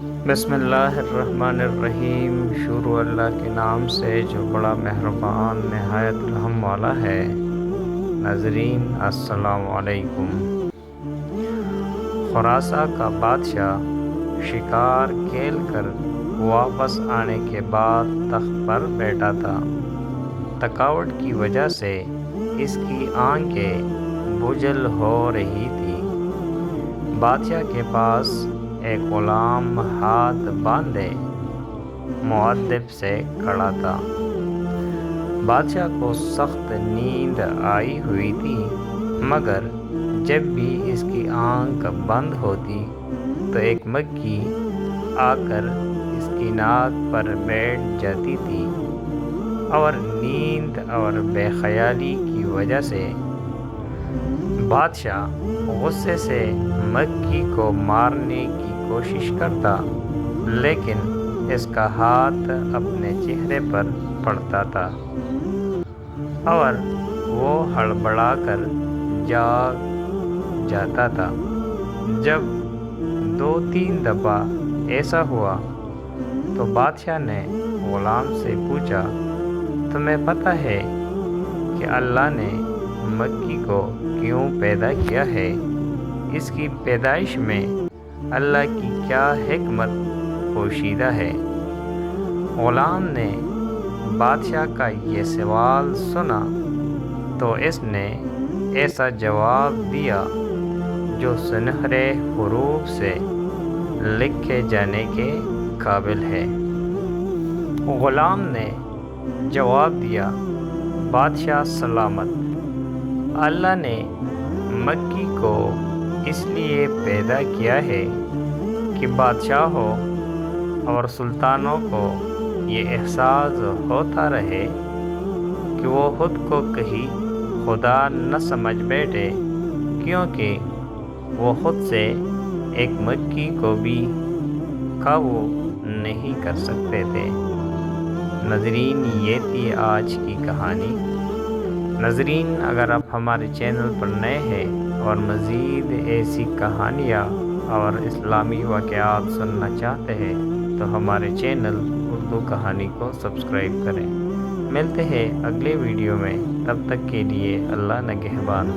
بسم اللہ الرحمن الرحیم۔ شروع اللہ کے نام سے جو بڑا مہربان نہایت رحم والا ہے۔ ناظرین السلام علیکم۔ خراساں کا بادشاہ شکار کھیل کر واپس آنے کے بعد تخت پر بیٹھا تھا۔ تھکاوٹ کی وجہ سے اس کی آنکھیں بجھل ہو رہی تھی۔ بادشاہ کے پاس ایک غلام ہاتھ باندھے مؤدب سے کھڑا تھا۔ بادشاہ کو سخت نیند آئی ہوئی تھی، مگر جب بھی اس کی آنکھ بند ہوتی تو ایک مکھی آ کر اس کی ناک پر بیٹھ جاتی تھی اور نیند اور بے خیالی کی وجہ سے بادشاہ غصے سے مکھی کو مارنے کی کوشش کرتا، لیکن اس کا ہاتھ اپنے چہرے پر پڑتا تھا اور وہ ہڑبڑا کر جاگ جاتا تھا۔ جب 2-3 دفعہ ایسا ہوا تو بادشاہ نے غلام سے پوچھا، تمہیں پتہ ہے کہ اللہ نے مکھی کو کیوں پیدا کیا ہے؟ اس کی پیدائش میں اللہ کی کیا حکمت پوشیدہ ہے؟ غلام نے بادشاہ کا یہ سوال سنا تو اس نے ایسا جواب دیا جو سنہرے حروف سے لکھے جانے کے قابل ہے۔ غلام نے جواب دیا، بادشاہ سلامت، اللہ نے مکھی کو اس لیے پیدا کیا ہے کہ بادشاہوں اور سلطانوں کو یہ احساس ہوتا رہے کہ وہ خود کو کہیں خدا نہ سمجھ بیٹھے، کیونکہ وہ خود سے ایک مکھی کو بھی قابو نہیں کر سکتے تھے۔ ناظرین، یہ تھی آج کی کہانی۔ ناظرین، اگر آپ ہمارے چینل پر نئے ہیں اور مزید ایسی کہانیاں اور اسلامی واقعات سننا چاہتے ہیں تو ہمارے چینل اردو کہانی کو سبسکرائب کریں۔ ملتے ہیں اگلے ویڈیو میں، تب تک کے لیے اللہ نگہبان۔